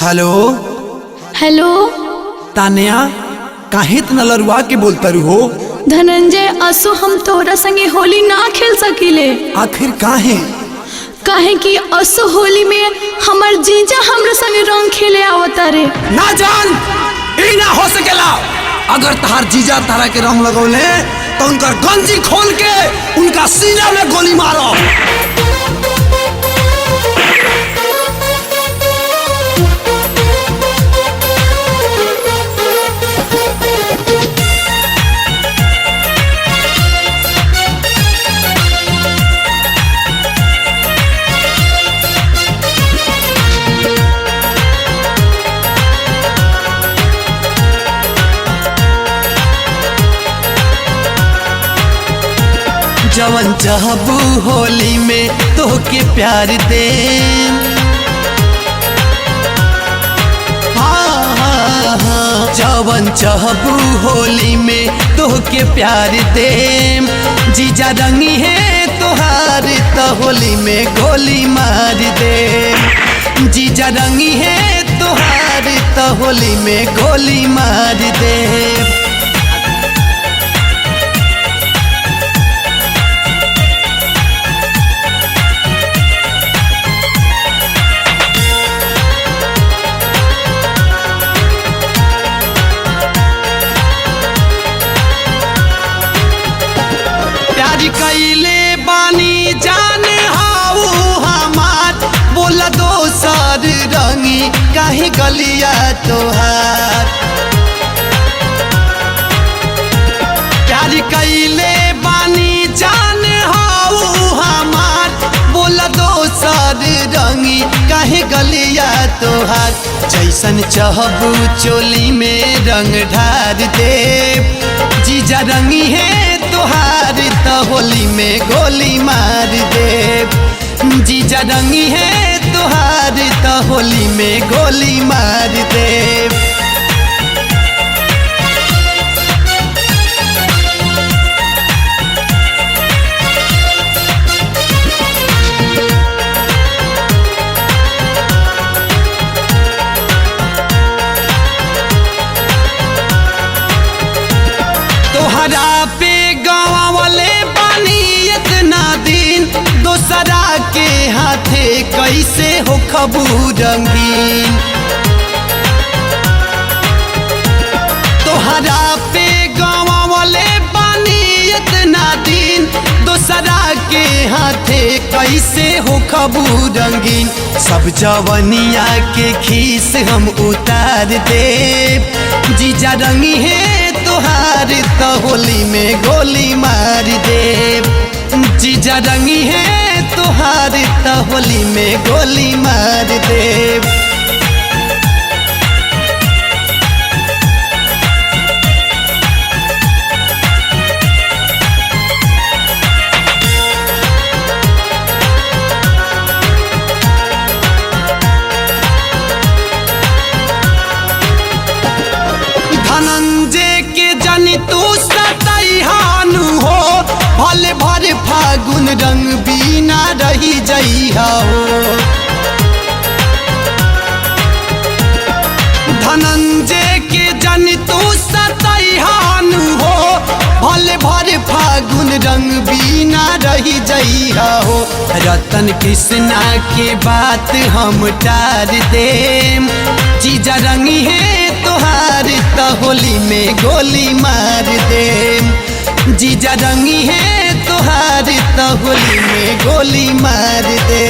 Hello hello Tania, काहे इतना लरुआ के बोलता रू हो? धनंजय, असो हम तोरा संगे होली ना खेल सकीले। आखिर काहे? काहे कि असो होली में हमर जीजा हमरा संगे रंग खेले आवता रे। ना जान, ई ना हो सकेला। अगर तहार जीजा तारा के रंग लगौले तो उनका गंजी खोल के उनका सीना में गोली मारो। जवन चाहबू होली में तोहके प्यार दे, हाँ, जवन चाहबू होली में तोहके प्यार दे। जीजा रंगी है तोहार तो होली में गोली मार दे। जीजा रंगी है तोहार तो होली में गोली मार दे। कैले बानी जान हाउ हमार, बोला दोसर रंगी काहे गलिया तोहार। प्यार कैले बानी जान हाउ हमार, बोला दोसर रंगी काहे गलिया तोहार। जैसन चाहबू चोली में रंग ढार दे। जीजा रंगी है तोहार तो होली में गोली मार दे। जीजा रंगी है तोहार तो होली में गोली मार दे। तोहरा पे गाँव वाले पानी इतना दिन, दोसरा के हाथे कैसे हो खबू रंगीन। तोहरा पे गाँव वाले पानी इतना दिन, दोसरा के हाथे कैसे हो खबू रंगीन। सब जवनिया के खीस हम उतार दे। जीजा रंगी है तोहार तो होली में गोली मार दे। जीजा रंगी है तोहार तो होली में गोली मार दे। धनंजय के जानी तू सतैहानु हो, भले भर फागुन रंग बीना रही जइहा हो। धनंजय के जानी तू सतैहानु हो, भले भर फागुन रंग बीना रही जइहा हो। रतन कृष्णा के बात हम टार दे। जीजा रंगी है तोहार तो होली में गोली मार दे। जीजा रंगी है तोहार तो होली में गोली मार दे।